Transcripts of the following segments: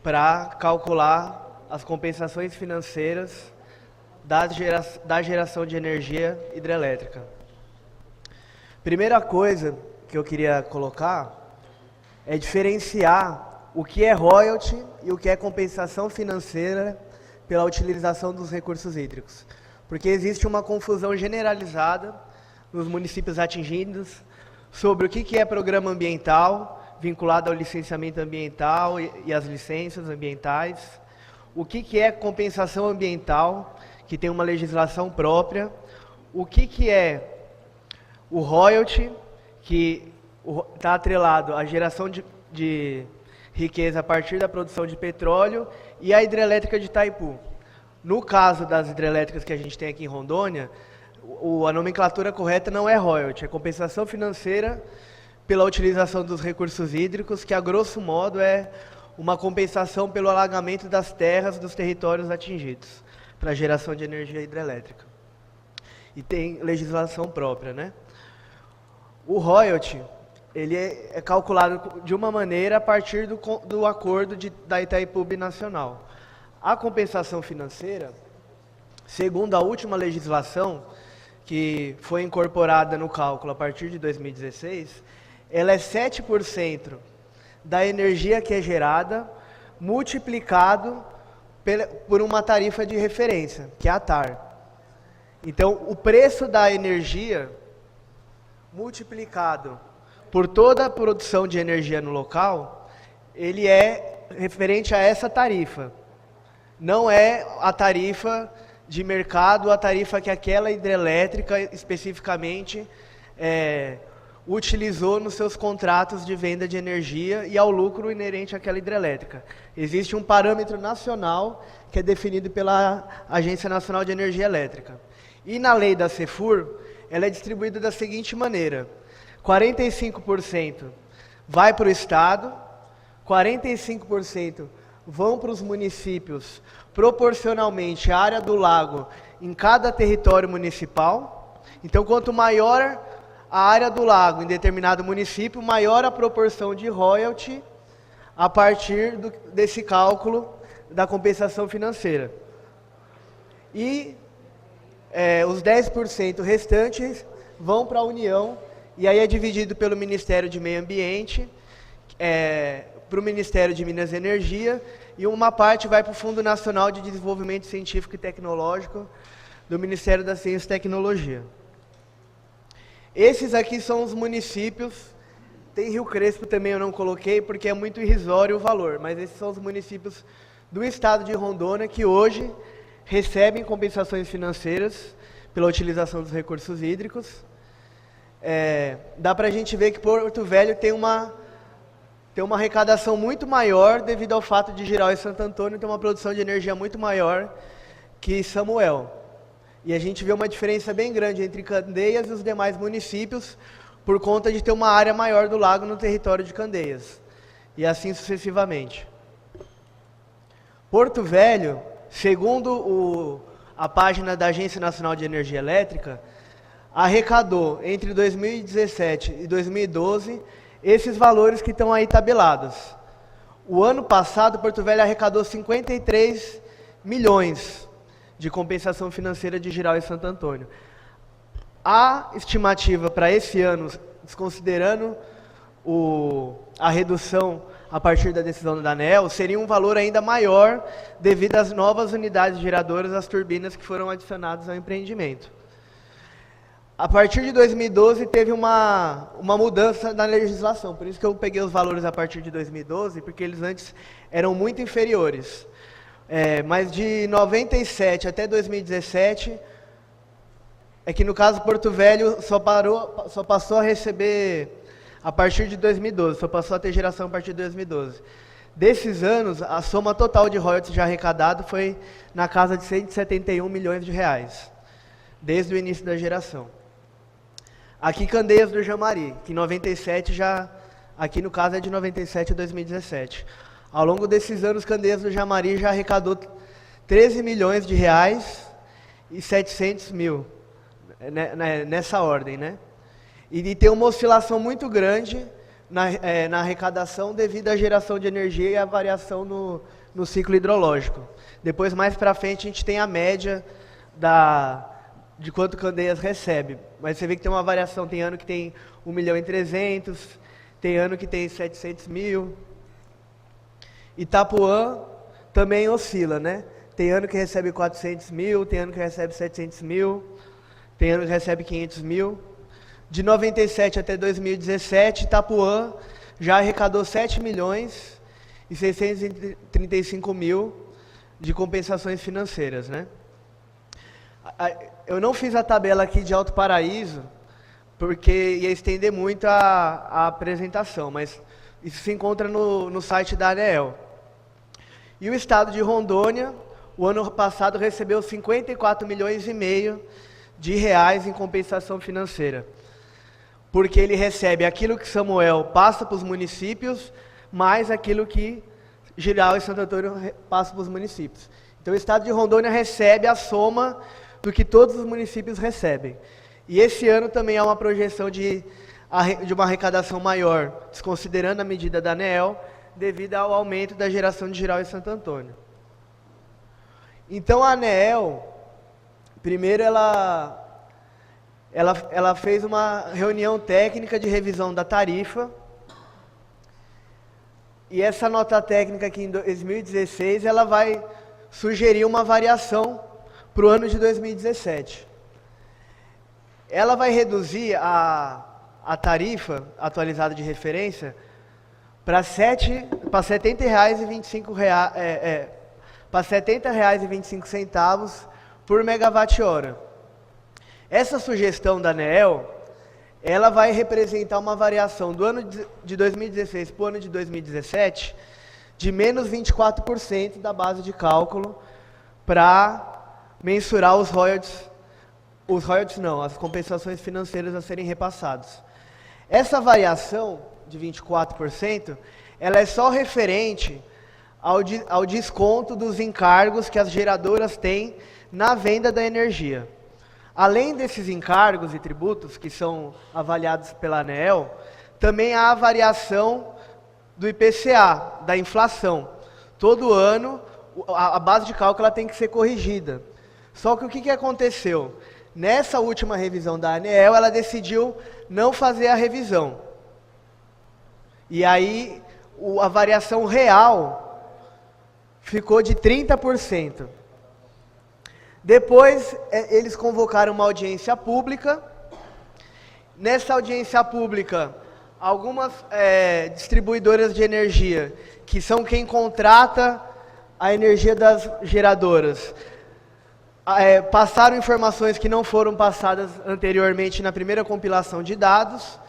para calcular as compensações financeiras da geração de energia hidrelétrica. Primeira coisa que eu queria colocar é diferenciar o que é royalty e o que é compensação financeira pela utilização dos recursos hídricos. Porque existe uma confusão generalizada nos municípios atingidos sobre o que é programa ambiental, vinculado ao licenciamento ambiental e às licenças ambientais, o que é compensação ambiental, que tem uma legislação própria, o que é o royalty, que está atrelado à geração de riqueza a partir da produção de petróleo, e a hidrelétrica de Itaipu. No caso das hidrelétricas que a gente tem aqui em Rondônia, a nomenclatura correta não é royalty, é compensação financeira pela utilização dos recursos hídricos, que a grosso modo é uma compensação pelo alagamento das terras dos territórios atingidos, para geração de energia hidrelétrica. E tem legislação própria, né? O royalty, ele é calculado de uma maneira a partir do acordo da Itaipu Binacional. A compensação financeira, segundo a última legislação, que foi incorporada no cálculo a partir de 2016, ela é 7% da energia que é gerada, multiplicado por uma tarifa de referência, que é a TAR. Então, o preço da energia multiplicado por toda a produção de energia no local, ele é referente a essa tarifa. Não é a tarifa de mercado, a tarifa que aquela hidrelétrica especificamente utilizou nos seus contratos de venda de energia e ao lucro inerente àquela hidrelétrica. Existe um parâmetro nacional que é definido pela Agência Nacional de Energia Elétrica. E na lei da CEFUR, ela é distribuída da seguinte maneira: 45% vai para o Estado, 45% vão para os municípios, proporcionalmente à área do lago em cada território municipal. Então, quanto maior a área do lago em determinado município, maior a proporção de royalty a partir desse cálculo da compensação financeira. E os 10% restantes vão para a União, e aí é dividido pelo Ministério de Meio Ambiente, para o Ministério de Minas e Energia, e uma parte vai para o Fundo Nacional de Desenvolvimento Científico e Tecnológico do Ministério da Ciência e Tecnologia. Esses aqui são os municípios. Tem Rio Crespo também, eu não coloquei porque é muito irrisório o valor, mas esses são os municípios do estado de Rondônia que hoje recebem compensações financeiras pela utilização dos recursos hídricos. Dá para a gente ver que Porto Velho tem uma arrecadação muito maior devido ao fato de Jirau e Santo Antônio ter uma produção de energia muito maior que Samuel. E a gente vê uma diferença bem grande entre Candeias e os demais municípios por conta de ter uma área maior do lago no território de Candeias. E assim sucessivamente. Porto Velho, segundo a página da Agência Nacional de Energia Elétrica, arrecadou entre 2017 e 2012 esses valores que estão aí tabelados. O ano passado, Porto Velho arrecadou 53 milhões de compensação financeira de Jirau e Santo Antônio. A estimativa para esse ano, desconsiderando a redução a partir da decisão da ANEEL, seria um valor ainda maior devido às novas unidades geradoras, as turbinas que foram adicionadas ao empreendimento. A partir de 2012 teve uma mudança na legislação, por isso que eu peguei os valores a partir de 2012, porque eles antes eram muito inferiores. Mas de 97 até 2017, é que no caso Porto Velho só passou a receber a partir de 2012, só passou a ter geração a partir de 2012. Desses anos, a soma total de royalties já arrecadado foi na casa de 171 milhões de reais, desde o início da geração. Aqui Candeias do Jamari, que em 97 aqui no caso é de 97 a 2017. Ao longo desses anos, Candeias do Jamari já arrecadou 13 milhões de reais e 700 mil, nessa ordem, né? E tem uma oscilação muito grande na arrecadação devido à geração de energia e à variação no ciclo hidrológico. Depois, mais para frente, a gente tem a média de quanto Candeias recebe. Mas você vê que tem uma variação, tem ano que tem 1.300.000, tem ano que tem 700.000. Itapuã também oscila, né? Tem ano que recebe 400.000, tem ano que recebe 700.000, tem ano que recebe 500.000. De 97 até 2017, Itapuã já arrecadou 7.635.000 de compensações financeiras, né? Eu não fiz a tabela aqui de Alto Paraíso, porque ia estender muito a apresentação, mas isso se encontra no site da ANEEL. E o estado de Rondônia, o ano passado, recebeu 54,5 milhões de reais em compensação financeira. Porque ele recebe aquilo que Samuel passa para os municípios, mais aquilo que Giral e Santo Antônio passam para os municípios. Então o estado de Rondônia recebe a soma do que todos os municípios recebem. E esse ano também há uma projeção de uma arrecadação maior, desconsiderando a medida da ANEEL, devido ao aumento da geração de Giral e Santo Antônio. Então a ANEEL, primeiro ela fez uma reunião técnica de revisão da tarifa, e essa nota técnica aqui em 2016, ela vai sugerir uma variação para o ano de 2017. Ela vai reduzir a tarifa atualizada de referência para R$ 70,25 por megawatt-hora. Essa sugestão da ANEEL, ela vai representar uma variação do ano de 2016 para o ano de 2017 de menos 24% da base de cálculo para mensurar as compensações financeiras a serem repassadas. Essa variação de 24%, ela é só referente ao desconto dos encargos que as geradoras têm na venda da energia. Além desses encargos e tributos que são avaliados pela ANEEL, também há a variação do IPCA, da inflação. Todo ano, a base de cálculo ela tem que ser corrigida. Só que o que aconteceu? Nessa última revisão da ANEEL, ela decidiu não fazer a revisão. E aí, a variação real ficou de 30%. Depois, eles convocaram uma audiência pública. Nessa audiência pública, algumas distribuidoras de energia, que são quem contrata a energia das geradoras, passaram informações que não foram passadas anteriormente na primeira compilação de dados,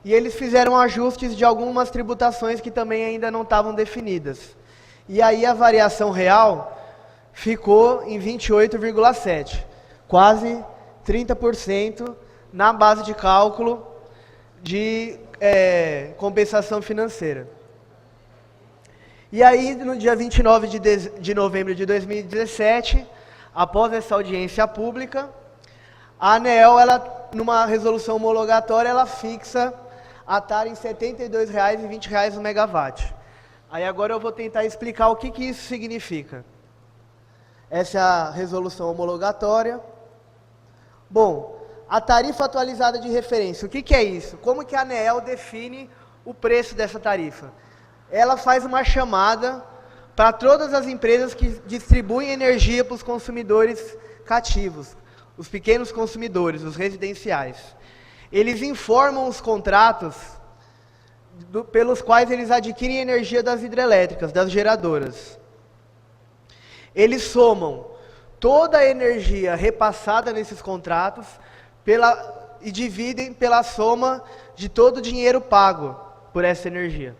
e eles fizeram ajustes de algumas tributações que também ainda não estavam definidas. E aí a variação real ficou em 28,7%, quase 30% na base de cálculo de compensação financeira. E aí, no dia 29 de novembro de 2017, após essa audiência pública, a ANEEL, numa resolução homologatória, ela fixa a tarifa em R$ 72,20 o megawatt. Aí agora eu vou tentar explicar o que isso significa. Essa é a resolução homologatória. Bom, a tarifa atualizada de referência, o que é isso? Como que a ANEEL define o preço dessa tarifa? Ela faz uma chamada para todas as empresas que distribuem energia para os consumidores cativos, os pequenos consumidores, os residenciais. Eles informam os contratos pelos quais eles adquirem energia das hidrelétricas, das geradoras. Eles somam toda a energia repassada nesses contratos e dividem pela soma de todo o dinheiro pago por essa energia.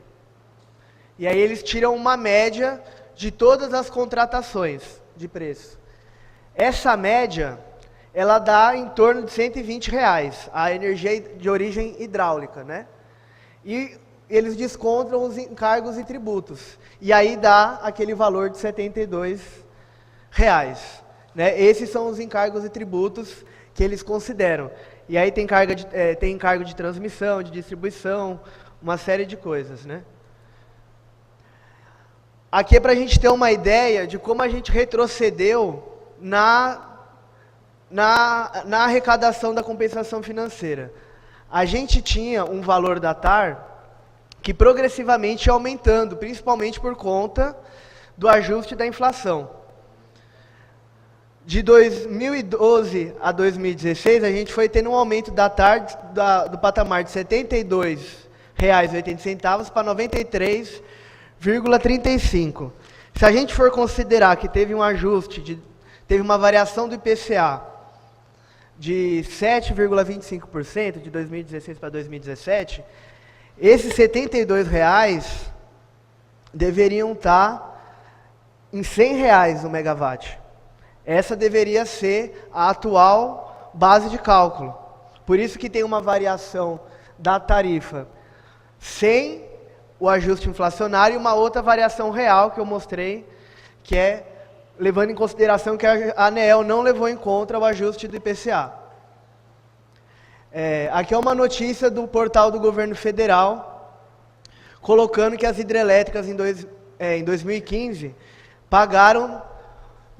E aí eles tiram uma média de todas as contratações de preço. Essa média, ela dá em torno de R$ 120, a energia de origem hidráulica, né? E eles descontam os encargos e tributos. E aí dá aquele valor de R$ 72, né? Esses são os encargos e tributos que eles consideram. E aí tem encargo de transmissão, de distribuição, uma série de coisas, né? Aqui é para a gente ter uma ideia de como a gente retrocedeu na arrecadação da compensação financeira. A gente tinha um valor da TAR que progressivamente ia aumentando, principalmente por conta do ajuste da inflação. De 2012 a 2016, a gente foi tendo um aumento da TAR do patamar de R$ 72,80 para R$ 93,35. Se a gente for considerar que teve um ajuste, teve uma variação do IPCA de 7,25% de 2016 para 2017, esses R$ 72 deveriam estar em R$ 100 o megawatt. Essa deveria ser a atual base de cálculo. Por isso que tem uma variação da tarifa sem o ajuste inflacionário e uma outra variação real que eu mostrei, que é levando em consideração que a ANEEL não levou em conta o ajuste do IPCA. Aqui é uma notícia do portal do governo federal, colocando que as hidrelétricas em 2015 pagaram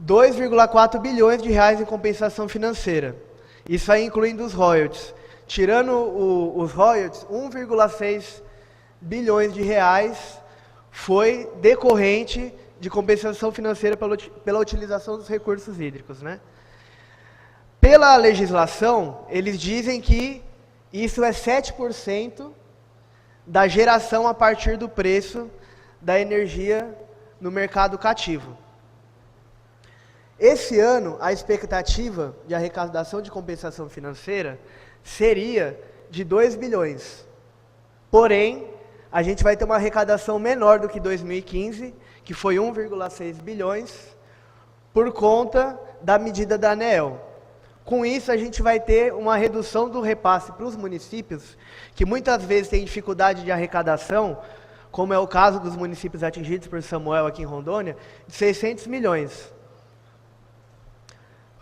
2,4 bilhões de reais em compensação financeira. Isso aí incluindo os royalties. Tirando os royalties, 1,6 bilhões de reais foi decorrente de compensação financeira pela utilização dos recursos hídricos, né? Pela legislação, eles dizem que isso é 7% da geração a partir do preço da energia no mercado cativo. Esse ano, a expectativa de arrecadação de compensação financeira seria de 2 bilhões. Porém, a gente vai ter uma arrecadação menor do que 2015, que foi 1,6 bilhões, por conta da medida da ANEEL. Com isso, a gente vai ter uma redução do repasse para os municípios, que muitas vezes têm dificuldade de arrecadação, como é o caso dos municípios atingidos por Samuel aqui em Rondônia, de 600 milhões.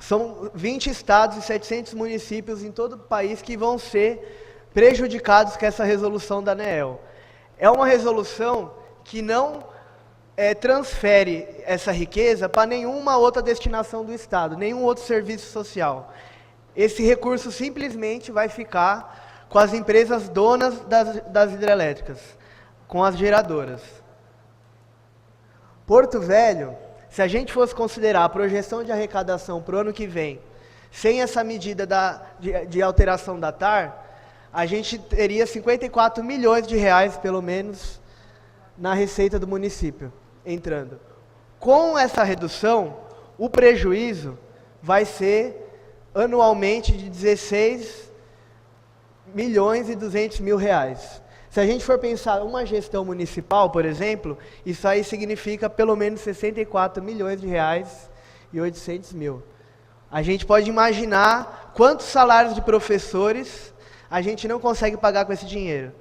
São 20 estados e 700 municípios em todo o país que vão ser prejudicados com essa resolução da ANEEL. É uma resolução que não transfere essa riqueza para nenhuma outra destinação do Estado, nenhum outro serviço social. Esse recurso simplesmente vai ficar com as empresas donas das hidrelétricas, com as geradoras. Porto Velho, se a gente fosse considerar a projeção de arrecadação para o ano que vem, sem essa medida de alteração da TAR, a gente teria 54 milhões de reais, pelo menos, na receita do município, entrando. Com essa redução, o prejuízo vai ser anualmente de 16 milhões e 200 mil reais. Se a gente for pensar uma gestão municipal, por exemplo, isso aí significa pelo menos 64 milhões de reais e 800 mil. A gente pode imaginar quantos salários de professores a gente não consegue pagar com esse dinheiro,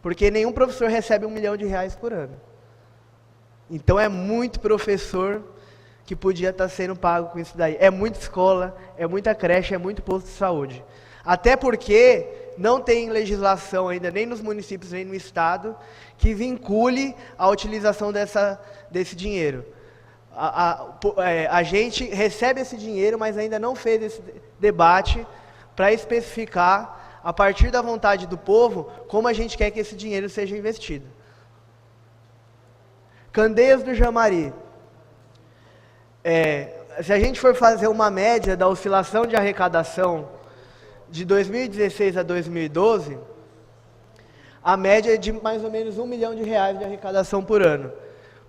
porque nenhum professor recebe R$ 1 milhão por ano. Então é muito professor que podia estar sendo pago com isso daí. É muita escola, é muita creche, é muito posto de saúde. Até porque não tem legislação ainda, nem nos municípios, nem no Estado, que vincule a utilização desse dinheiro. A gente recebe esse dinheiro, mas ainda não fez esse debate para especificar, a partir da vontade do povo, como a gente quer que esse dinheiro seja investido. Candeias do Jamari. Se a gente for fazer uma média da oscilação de arrecadação de 2016 a 2012, a média é de mais ou menos R$ 1 milhão de arrecadação por ano.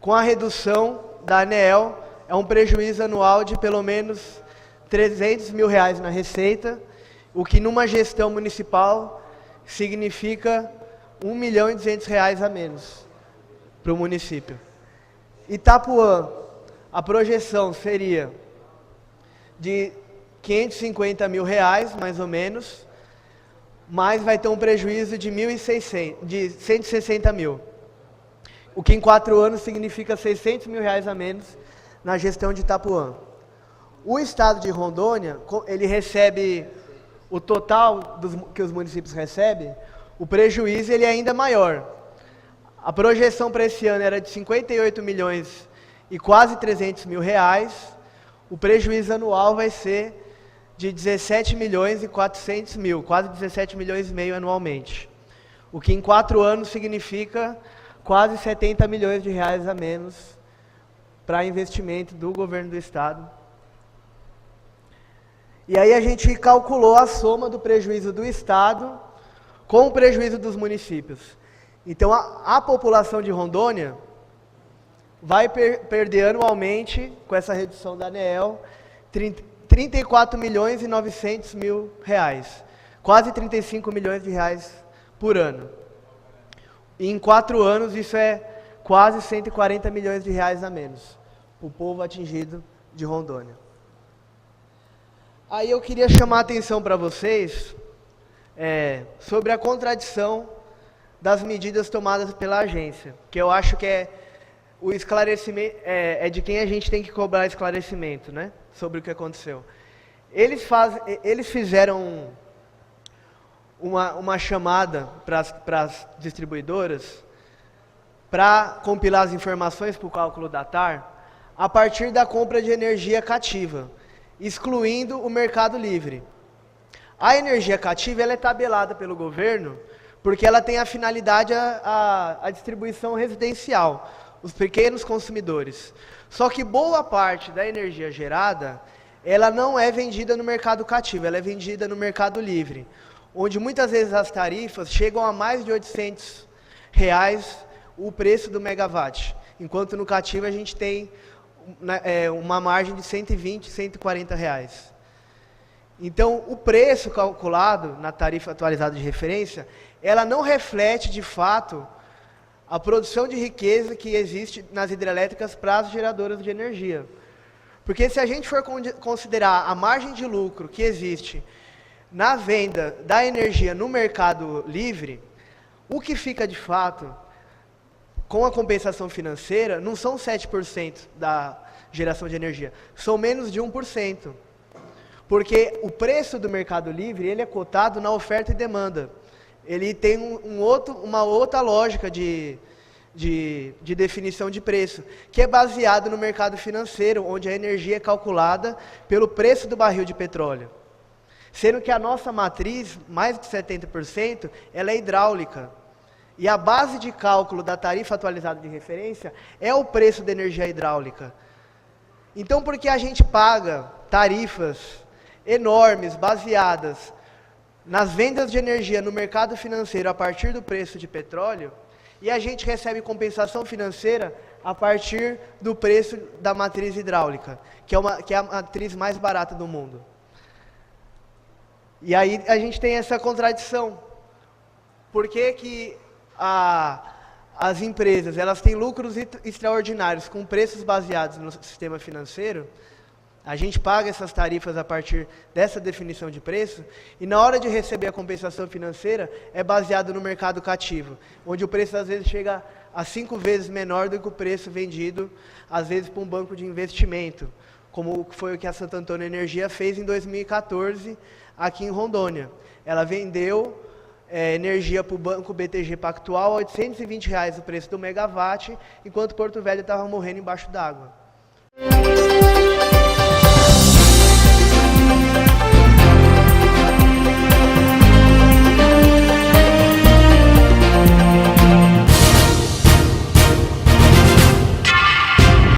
Com a redução da ANEEL, é um prejuízo anual de pelo menos R$ 300 mil na receita, o que numa gestão municipal significa R$ 1 milhão e 200 a menos para o município. Itapuã, a projeção seria de R$ 550 mil, mais ou menos, mas vai ter um prejuízo de 160 mil. O que em 4 anos significa R$ 600 mil a menos na gestão de Itapuã. O estado de Rondônia, ele recebe o total que os municípios recebem, o prejuízo ele é ainda maior. A projeção para esse ano era de 58 milhões e quase 300 mil reais. O prejuízo anual vai ser de 17 milhões e 400 mil, quase 17 milhões e meio anualmente. O que em 4 anos significa quase 70 milhões de reais a menos para investimento do governo do estado. E aí a gente calculou a soma do prejuízo do estado com o prejuízo dos municípios. Então a população de Rondônia vai perder anualmente, com essa redução da ANEEL, 34 milhões e 900 mil reais. Quase 35 milhões de reais por ano. E em 4 anos isso é quase 140 milhões de reais a menos. O povo atingido de Rondônia. Aí eu queria chamar a atenção para vocês sobre a contradição das medidas tomadas pela agência, que eu acho que é o esclarecimento, de quem a gente tem que cobrar esclarecimento, né, sobre o que aconteceu. Eles fizeram uma chamada para as distribuidoras para compilar as informações para o cálculo da TAR a partir da compra de energia cativa, excluindo o mercado livre. A energia cativa ela é tabelada pelo governo porque ela tem a finalidade a distribuição residencial, os pequenos consumidores. Só que boa parte da energia gerada, ela não é vendida no mercado cativo, ela é vendida no mercado livre, onde muitas vezes as tarifas chegam a mais de R$800 o preço do megawatt, enquanto no cativo a gente tem uma margem de R$120, R$140. Então, o preço calculado na tarifa atualizada de referência, ela não reflete, de fato, a produção de riqueza que existe nas hidrelétricas para as geradoras de energia. Porque se a gente for considerar a margem de lucro que existe na venda da energia no mercado livre, o que fica, de fato, com a compensação financeira, não são 7% da geração de energia, são menos de 1%. Porque o preço do mercado livre, ele é cotado na oferta e demanda. Ele tem uma outra lógica de definição de preço, que é baseado no mercado financeiro, onde a energia é calculada pelo preço do barril de petróleo. Sendo que a nossa matriz, mais de 70%, ela é hidráulica. E a base de cálculo da tarifa atualizada de referência é o preço da energia hidráulica. Então, por que a gente paga tarifas enormes, baseadas nas vendas de energia no mercado financeiro a partir do preço de petróleo, e a gente recebe compensação financeira a partir do preço da matriz hidráulica, que é a matriz mais barata do mundo? E aí a gente tem essa contradição. Por que as empresas elas têm lucros extraordinários com preços baseados no sistema financeiro? A gente paga essas tarifas a partir dessa definição de preço, e na hora de receber a compensação financeira é baseado no mercado cativo, onde o preço às vezes chega a 5 vezes menor do que o preço vendido, às vezes para um banco de investimento, como foi o que a Santo Antônio Energia fez em 2014 aqui em Rondônia. Ela vendeu energia para o banco BTG Pactual a R$820 o preço do megawatt, enquanto Porto Velho estava morrendo embaixo d'água.